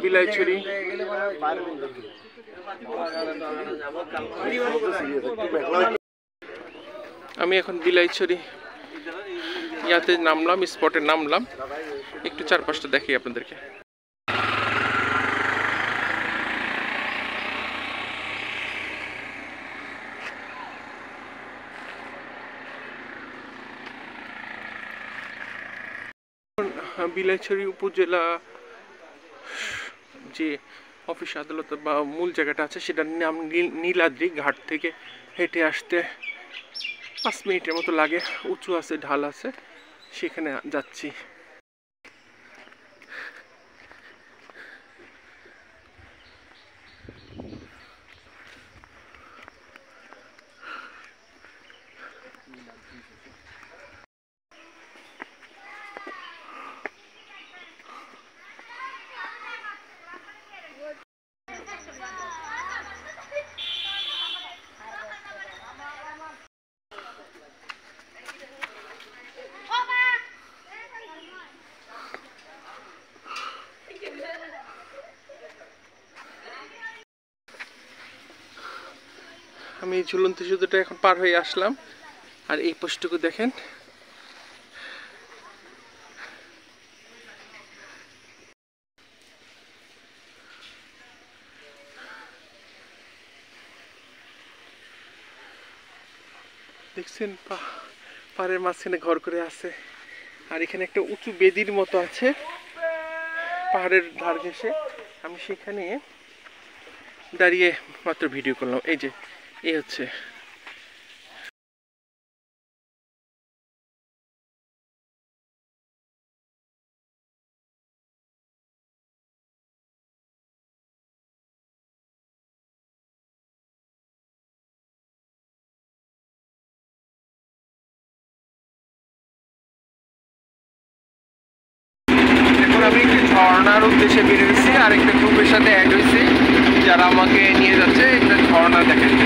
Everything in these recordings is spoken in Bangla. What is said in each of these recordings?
বিলাইছড়ি আমি এখন বিলাইছড়ি ইয়াতে নামলাম, স্পটে নামলাম। একটু চারপাশটা দেখি আপনাদেরকে। বিলাইছড়ি উপজেলা যে অফিস আদালত বা মূল জায়গাটা আছে সেটার নাম নীলাদ্রি। ঘাট থেকে হেঁটে আসতে 5 মিনিটের মতো লাগে। উঁচু আছে, ঢাল আছে, সেখানে যাচ্ছি। আমি ঝুলন্ত সেতুটা এখন পার হয়ে আসলাম। আর এই পোস্টটুকু দেখেন, দেখছেন পাহাড়ের মাঝখানে ঘর করে আছে। আর এখানে একটা উঁচু বেদির মতো আছে পাহাড়ের ধার ঘেঁষে। আমি সেখানে দাঁড়িয়ে মাত্র ভিডিও করলাম। এই যে এই হচ্ছে আমি একটি ঝর্ণার উদ্দেশ্যে বেরিয়েছি। আর একটা গ্রুপের সাথে অ্যাড হয়েছি যারা আমাকে নিয়ে যাচ্ছে একটা ঝর্ণা দেখাতে।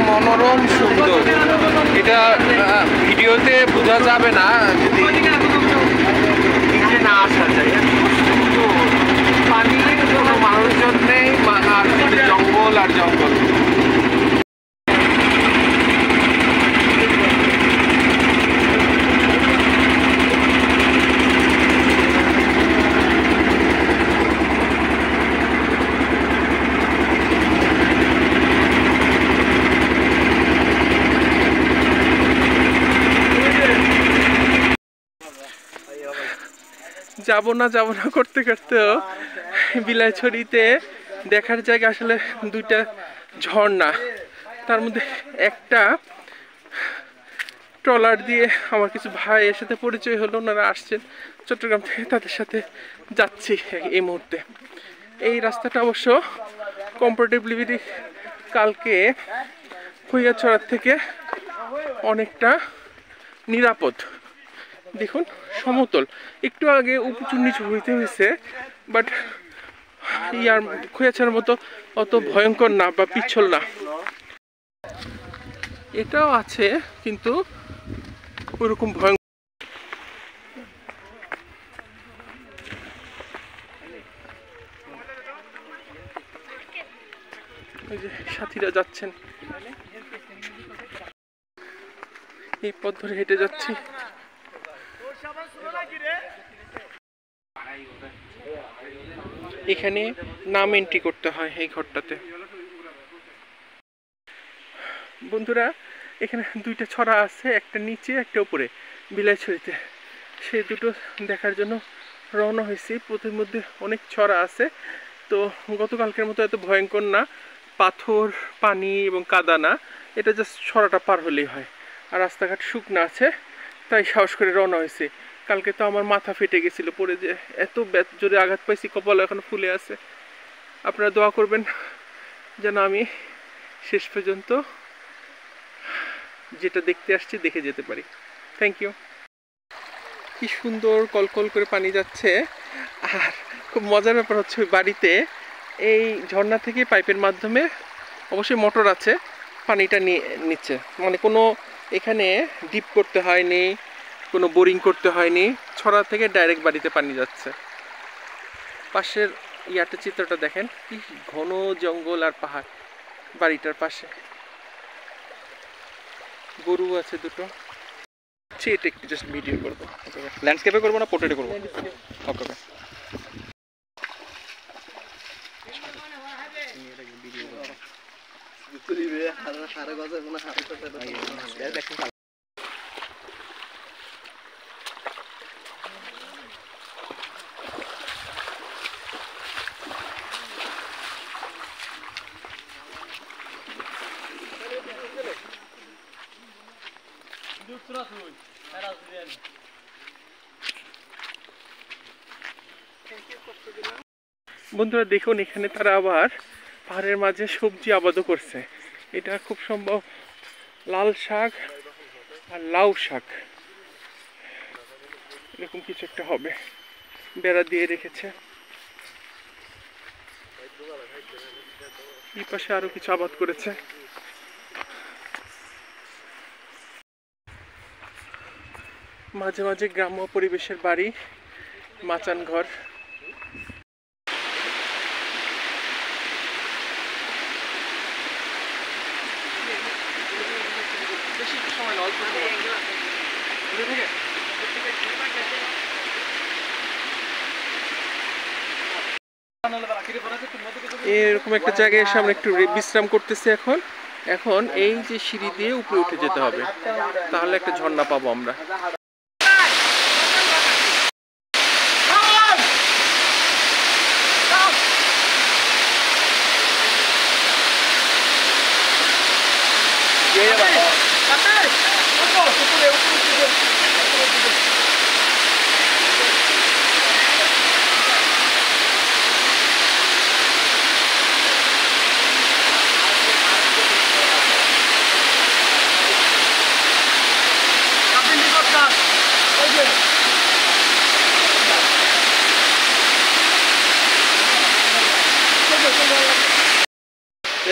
মনোরম সুন্দর, এটা ভিডিওতে বোঝা যাবে না যদি নিচে না আসা যায়। পানি, কোনো মানুষজন নেই, জঙ্গল আর জঙ্গল। যাব না করতে করতেও বিলাইছড়িতে দেখার জায়গা আসলে দুইটা ঝর্ণা। তার মধ্যে একটা ট্রলার দিয়ে আমার কিছু ভাইয়ের সাথে পরিচয় হলো, ওনারা আসছেন চট্টগ্রাম থেকে, তাদের সাথে যাচ্ছি এই মুহূর্তে। এই রাস্তাটা অবশ্য কম্পারেটিভলি কালকে খৈয়াছড়ার থেকে অনেকটা নিরাপদ। দেখুন সমতল, একটু আগে উঁচু নিচু হইতে হয়েছে, বাট ইয়ার খৈয়াছড়ার মতো অত ভয়ঙ্কর না বা পিছল না। এটাও আছে কিন্তু ওইরকম ভয়ঙ্কর। এই যে সাথীরা যাচ্ছেন, এই পথ ধরে হেঁটে যাচ্ছি। এখানে নাম এন্ট্রি করতে হয় এই ঘরটাতে। বন্ধুরা, এখানে দুইটা ছড়া আছে, একটা নিচে একটা উপরে বিলাইছড়িতে। সেই দুটো দেখার জন্য রওনা হয়েছি। পথের মধ্যে অনেক ছড়া আছে, তো গতকালকের মতো এত ভয়ঙ্কর না, পাথর, পানি এবং কাদা না। এটা জাস্ট ছড়াটা পার হলেই হয়। আর রাস্তাঘাট শুকনো আছে, তাই সাহস করে রওনা হয়েছে। কালকে তো আমার মাথা ফেটে গেছিলো পড়ে, যে এত জোরে আঘাত পাইছি, কপাল এখন ফুলে আছে। আপনারা দোয়া করবেন যেন আমি শেষ পর্যন্ত যেটা দেখতে আসছি দেখে যেতে পারি। Thank you. কি সুন্দর কলকল করে পানি যাচ্ছে। আর খুব মজার ব্যাপার হচ্ছে, ওই বাড়িতে এই ঝর্ণা থেকে পাইপের মাধ্যমে, অবশ্যই মোটর আছে, পানিটা নিচ্ছে। মানে কোনো এখানে ডিপ করতে হয়নি কোনো বোরিং করতে হয়নি, ছড়া থেকে ডাইরেক্ট বাড়িতে পানি যাচ্ছে। পাশের ইয়াটা চিত্রটা দেখেন, কি ঘন জঙ্গল আর পাহাড় বাড়িটার পাশে। গরু আছে দুটো। এটা একটু জাস্ট ভিডিও করবো, ল্যান্ডস্কেপে করবো না পোর্ট্রেটে করবো? ওকে ওকে। বন্ধুরা দেখুন, এখানে তারা আবার পাহাড়ের মাঝে সবজি আবাদও করছে। এটা খুব সম্ভব লাল শাক আর লাউ শাক, এরকম কিছু একটা হবে। বেড়া দিয়ে রেখেছে। এই পাশে আরো কিছু আবাদ করেছে। মাঝে মাঝে গ্রাম্য পরিবেশের বাড়ি, মাচান ঘর। এরকম একটা জায়গায় এসে আমরা একটু বিশ্রাম করতেছি এখন। এখন এই যে সিঁড়ি দিয়ে উপরে উঠে যেতে হবে, তাহলে একটা ঝর্ণা পাবো আমরা।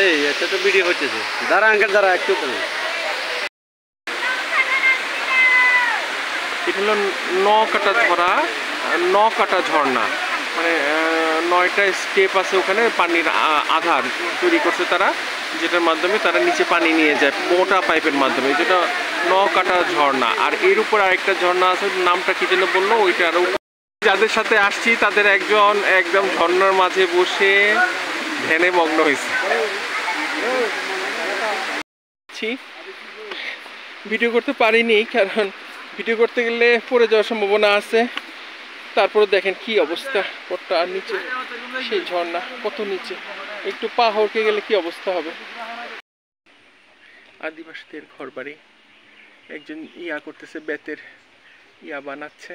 এই এটা তো ভিডিও হচ্ছে, দাঁড়া আঙ্কেল দাঁড়া একটু। এটা হলো নকাটা ঝরা, নকাটা ঝর্ণা, মানে 9টা স্টেপ আছে ওখানে। পানির আধার তৈরি করছে তারা, যেটার মাধ্যমে তারা নিচে পানি নিয়ে যায় মোটা পাইপের মাধ্যমে, যেটা নকাটা ঝর্ণা। আর এর উপর আরেকটা ঝর্ণা আছে, নামটা কি যেন বললো, ওইটা আরো। যাদের সাথে আসছি তাদের একজন একদম ঝর্ণার মাঝে বসে ধ্যানে মগ্ন হয়েছে। ভিডিও করতে পারিনি, কারণ ভিডিও করতে গেলে পড়ে যাওয়ার সম্ভাবনা আছে। তারপরে দেখেন কি অবস্থা, পথটা আর নিচে সেই ঝর্ণা কত নিচে, একটু পা হড়কে গেলে কি অবস্থা হবে। আদিবাসীদের ঘর বাড়ি, একজন ইয়া করতেছে, বেতের ইয়া বানাচ্ছে।